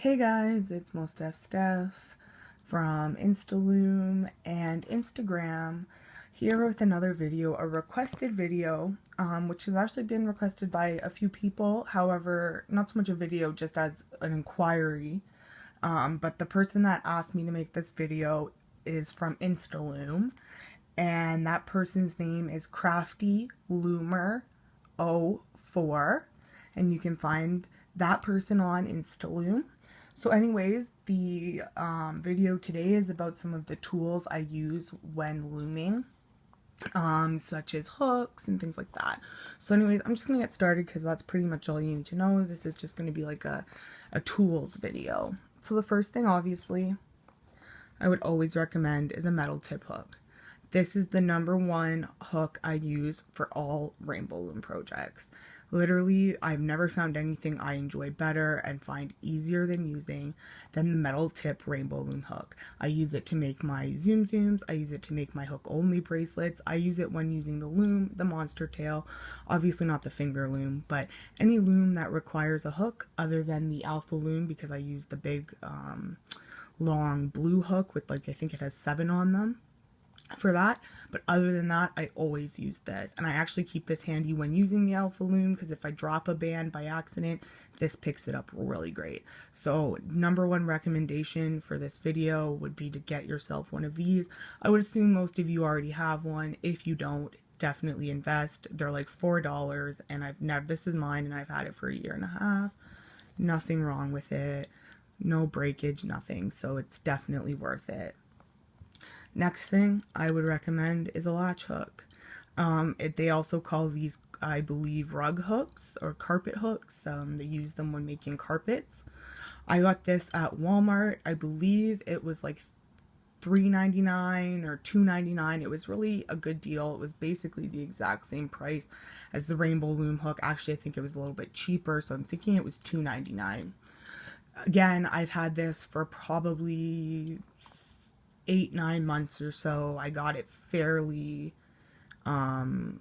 Hey guys, it's Steph from Instaloom and Instagram, here with another video, a requested video, which has actually been requested by a few people. However, not so much a video, just as an inquiry. But the person that asked me to make this video is from Instaloom, and that person's name is Crafty Loomer 04, and you can find that person on Instaloom. So anyways, the video today is about some of the tools I use when looming, such as hooks and things like that. So anyways, I'm just going to get started because that's pretty much all you need to know. This is just going to be like a tools video. So the first thing, obviously, I would always recommend is a metal tip hook. This is the #1 hook I use for all rainbow loom projects. Literally, I've never found anything I enjoy better and find easier than using than the metal tip rainbow loom hook. I use it to make my zoom zooms. I use it to make my hook only bracelets. I use it when using the loom, the monster tail, obviously not the finger loom, but any loom that requires a hook other than the alpha loom, because I use the big long blue hook with, like, I think it has 7 on them for that. But other than that, I always use this, and I actually keep this handy when using the alpha loom, because if I drop a band by accident, this picks it up really great. So #1 recommendation for this video would be to get yourself one of these. I would assume most of you already have one. If you don't, definitely invest. They're like $4, and this is mine, and I've had it for a 1.5 years. Nothing wrong with it, no breakage, nothing, so it's definitely worth it. Next thing I would recommend is a latch hook. They also call these, I believe, rug hooks or carpet hooks. They use them when making carpets. I got this at Walmart. I believe it was like $3.99 or $2.99. It was really a good deal. It was basically the exact same price as the rainbow loom hook. Actually, I think it was a little bit cheaper, so I'm thinking it was $2.99. Again, I've had this for probably 8-9 months or so. I got it fairly more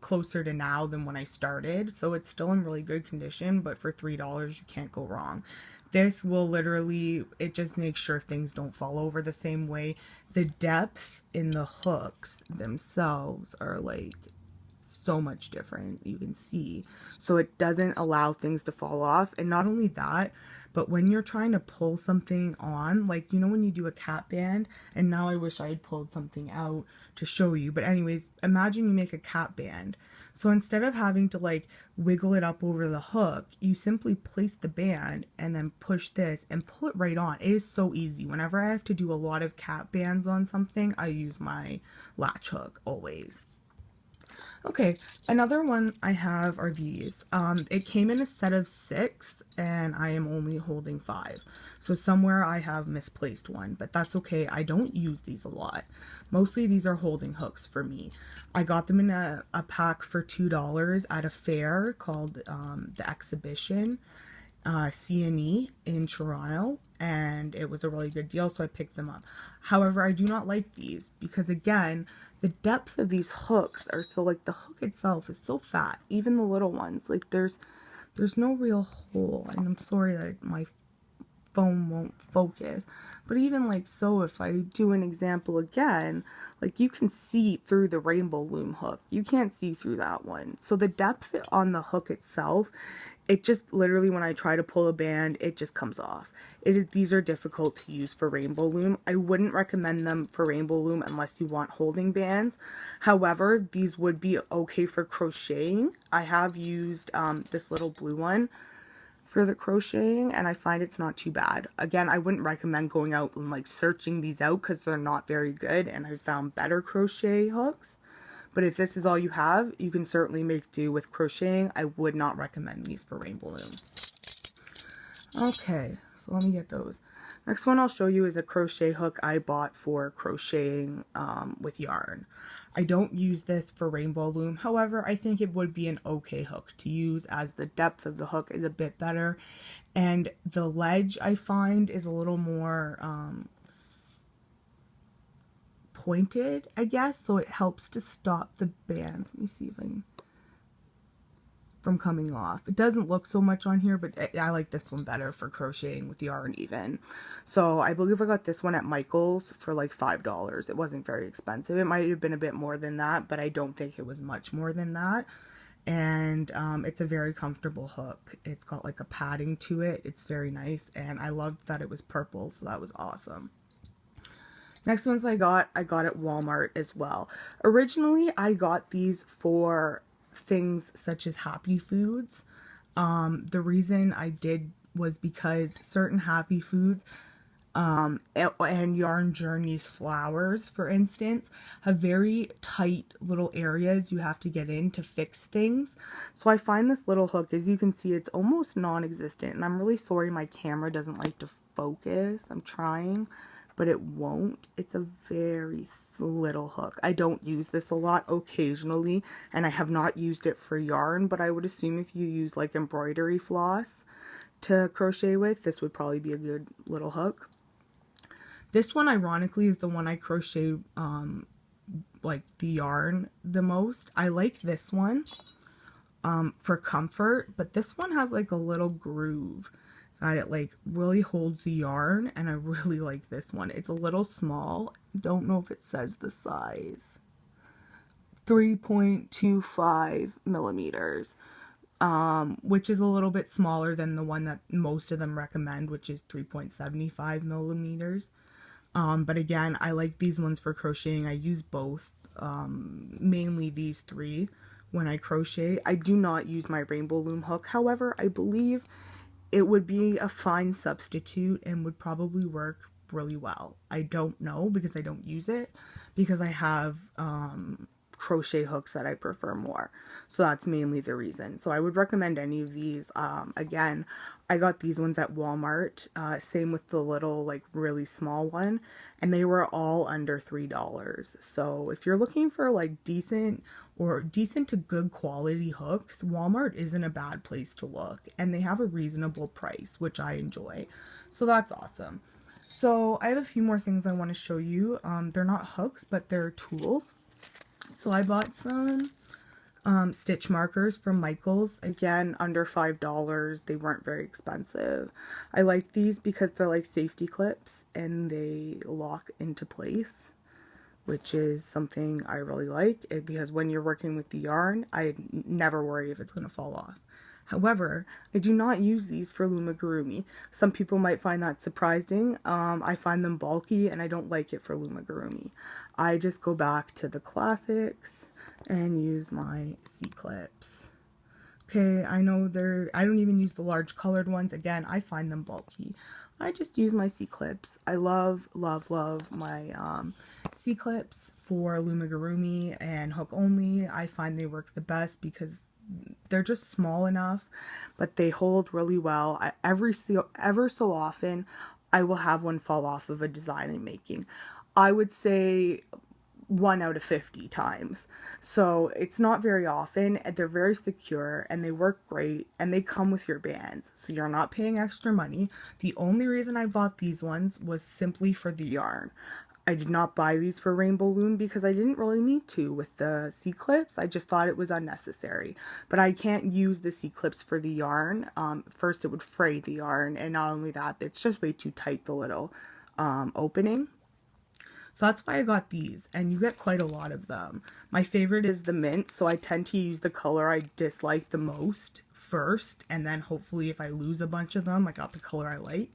closer to now than when I started, so it's still in really good condition, but for $3 you can't go wrong. This will literally, it just makes sure things don't fall over the same way. The depth in the hooks themselves are like so much different, you can see, so it doesn't allow things to fall off. And not only that, but when you're trying to pull something on, like, you know, when you do a cat band, and now I wish I had pulled something out to show you, but anyways, imagine you make a cat band. So instead of having to like wiggle it up over the hook, you simply place the band and then push this and pull it right on. It is so easy. Whenever I have to do a lot of cat bands on something, I use my latch hook always. Okay, another one I have are these. It came in a set of 6, and I am only holding 5. So somewhere I have misplaced one, but that's okay. I don't use these a lot. Mostly these are holding hooks for me. I got them in a pack for $2 at a fair called the Exhibition, C&E in Toronto, and it was a really good deal, so I picked them up. However, I do not like these because, again, the depth of these hooks are so, like, the hook itself is so fat. Even the little ones, like, there's no real hole, and I'm sorry that my phone won't focus, but even like so, if I do an example again, like, you can see through the rainbow loom hook, you can't see through that one. So the depth on the hook itself, it just literally, when I try to pull a band, it just comes off. These are difficult to use for rainbow loom. I wouldn't recommend them for rainbow loom unless you want holding bands. However, these would be okay for crocheting. I have used this little blue one for the crocheting, and I find it's not too bad. Again, I wouldn't recommend going out and like searching these out because they're not very good, and I've found better crochet hooks. But if this is all you have, you can certainly make do with crocheting. I would not recommend these for rainbow loom. Okay, so let me get those. Next one I'll show you is a crochet hook I bought for crocheting with yarn. I don't use this for rainbow loom. However, I think it would be an okay hook to use, as the depth of the hook is a bit better, and the ledge I find is a little more pointed, I guess, so it helps to stop the bands. Let me see if I can. from coming off. It doesn't look so much on here, but I like this one better for crocheting with yarn even. So I believe I got this one at Michael's for like $5. It wasn't very expensive. It might have been a bit more than that, but I don't think it was much more than that. And it's a very comfortable hook. It's got like a padding to it. It's very nice, and I loved that it was purple, so that was awesome. Next ones I got at Walmart as well. Originally, I got these for things such as Happy Foods. The reason I did was because certain Happy Foods and Yarn Journeys flowers, for instance, have very tight little areas you have to get in to fix things. So I find this little hook, as you can see, it's almost non-existent, and I'm really sorry my camera doesn't like to focus. I'm trying, but it won't. It's a very little hook. I don't use this a lot, occasionally, and I have not used it for yarn, but I would assume if you use like embroidery floss to crochet with, this would probably be a good little hook. This one, ironically, is the one I crochet like the yarn the most. I like this one for comfort, but this one has like a little groove that it like really holds the yarn, and I really like this one. It's a little small. Don't know if it says the size. 3.25 millimeters, which is a little bit smaller than the one that most of them recommend, which is 3.75 millimeters. But again, I like these ones for crocheting. I use both, mainly these three when I crochet. I do not use my rainbow loom hook. However, I believe it would be a fine substitute and would probably work really well. I don't know because I don't use it, because I have crochet hooks that I prefer more. So that's mainly the reason. So I would recommend any of these. Again, I got these ones at Walmart. Same with the little like really small one, and they were all under $3. So if you're looking for like decent to good quality hooks, Walmart isn't a bad place to look, and they have a reasonable price, which I enjoy. So that's awesome. So I have a few more things I want to show you. They're not hooks, but they're tools. So I bought some stitch markers from Michael's. Again, under $5. They weren't very expensive. I like these because they're like safety clips and they lock into place, which is something I really like, because when you're working with the yarn, I never worry if it's going to fall off. However, I do not use these for loomigurumi. Some people might find that surprising. I find them bulky and I don't like it for loomigurumi. I just go back to the classics and use my C-clips. Okay, I know I don't even use the large colored ones. Again, I find them bulky. I just use my C-clips. I love, love, love my C-clips for loomigurumi and hook only. I find they work the best because they're just small enough, but they hold really well. Ever so often, I will have one fall off of a design I'm making. I would say 1 out of 50 times. So it's not very often, and they're very secure and they work great, and they come with your bands, so you're not paying extra money. The only reason I bought these ones was simply for the yarn. I did not buy these for Rainbow Loom because I didn't really need to with the C-clips. I just thought it was unnecessary. But I can't use the C-clips for the yarn. First, it would fray the yarn, and not only that, it's just way too tight, the little opening. So that's why I got these, and you get quite a lot of them. My favorite is the mint, so I tend to use the color I dislike the most first, and then hopefully if I lose a bunch of them, I got the color I like.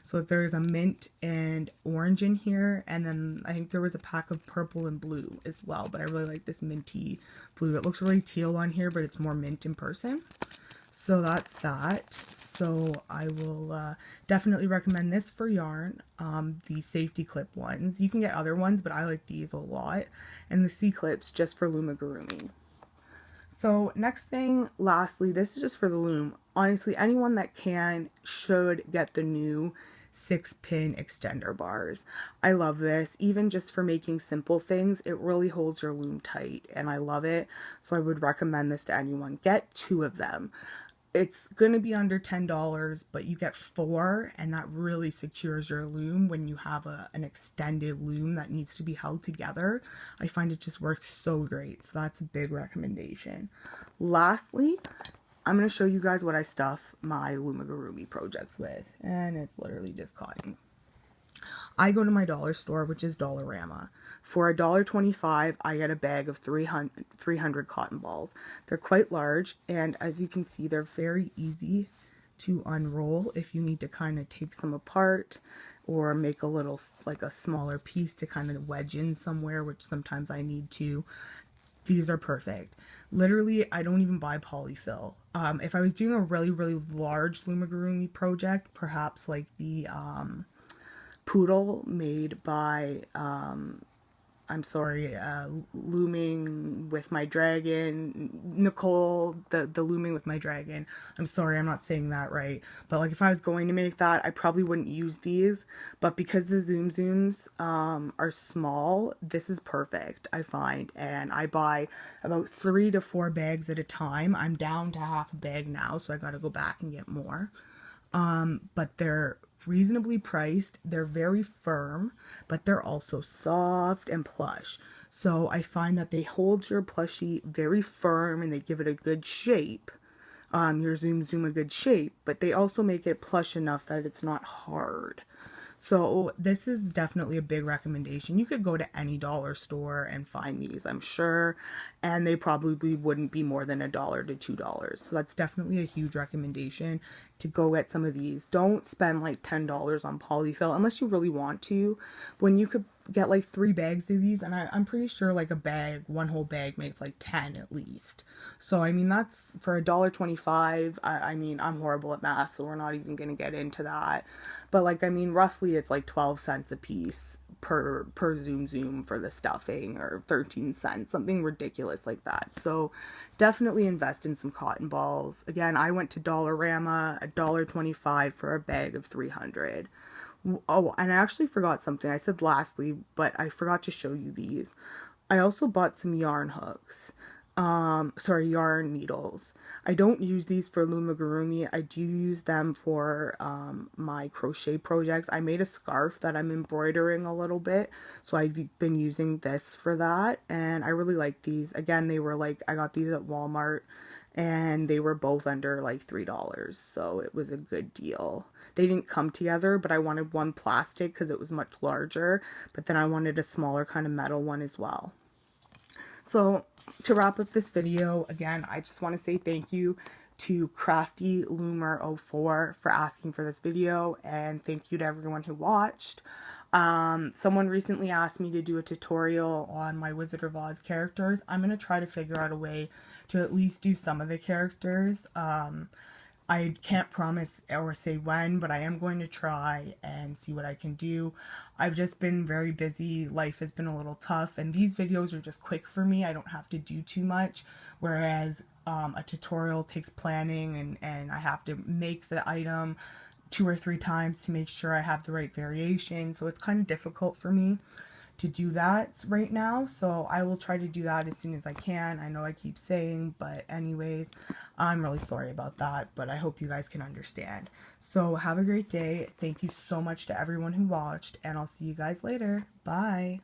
So there's a mint and orange in here, and then I think there was a pack of purple and blue as well, but I really like this minty blue. It looks really teal on here, but it's more mint in person. So that's that. So I will definitely recommend this for yarn, the safety clip ones. You can get other ones, but I like these a lot. And the C-clips just for loomigurumi. So next thing, lastly, this is just for the loom. Honestly, anyone that should get the new 6-pin extender bars. I love this, even just for making simple things. It really holds your loom tight, and I love it. So I would recommend this to anyone. Get 2 of them. It's going to be under $10, but you get 4, and that really secures your loom when you have an extended loom that needs to be held together. I find it just works so great, so that's a big recommendation. Lastly, I'm going to show you guys what I stuff my loomigurumi projects with, and it's literally just cotton. I go to my dollar store, which is Dollarama. For $1.25, I get a bag of 300 cotton balls. They're quite large, and as you can see, they're very easy to unroll if you need to kind of take some apart or make a little, like a smaller piece to kind of wedge in somewhere, which sometimes I need to. These are perfect. Literally, I don't even buy polyfill. If I was doing a really, really large loomigurumi project, perhaps like the poodle made by Looming with My Dragon, Nicole, the Looming with My Dragon. I'm sorry, I'm not saying that right. But like if I was going to make that, I probably wouldn't use these. But because the Zoom Zooms are small, this is perfect, I find. And I buy about 3 to 4 bags at a time. I'm down to half a bag now, so I gotta go back and get more. But they're reasonably priced. They're very firm, but they're also soft and plush. So I find that they hold your plushie very firm and they give it a good shape. Your Zoom Zoom a good shape, but they also make it plush enough that it's not hard. So this is definitely a big recommendation. You could go to any dollar store and find these, I'm sure, and they probably wouldn't be more than $1 to $2. So that's definitely a huge recommendation to go get some of these. Don't spend like $10 on polyfill unless you really want to, when you could get like 3 bags of these, and I'm pretty sure like a bag, one whole bag makes like 10 at least. So I mean, that's for $1.25. I mean, I'm horrible at math, so we're not even gonna get into that, but like, I mean, roughly it's like 12 cents a piece per Zoom Zoom for the stuffing, or 13 cents, something ridiculous like that. So definitely invest in some cotton balls. Again, I went to Dollarama, $1.25 for a bag of 300. Oh, and I actually forgot something. I said lastly, but I forgot to show you these. I also bought some yarn hooks. Yarn needles. I don't use these for loomigurumi. I do use them for my crochet projects. I made a scarf that I'm embroidering a little bit, so I've been using this for that, and I really like these. Again, they were like, I got these at Walmart, and they were both under like $3, so it was a good deal. They didn't come together, but I wanted one plastic because it was much larger, but then I wanted a smaller kind of metal one as well. So to wrap up this video, again, I just want to say thank you to Crafty Loomer 04 for asking for this video, and thank you to everyone who watched. Someone recently asked me to do a tutorial on my Wizard of Oz characters. I'm going to try to figure out a way to at least do some of the characters. I can't promise or say when, but I am going to try and see what I can do. I've just been very busy. Life has been a little tough, and these videos are just quick for me. I don't have to do too much, whereas a tutorial takes planning, and I have to make the item 2 or 3 times to make sure I have the right variation. So it's kind of difficult for me to do that right now, so I will try to do that as soon as I can. I know I keep saying, but anyways, I'm really sorry about that, but I hope you guys can understand. So have a great day. Thank you so much to everyone who watched, and I'll see you guys later. Bye.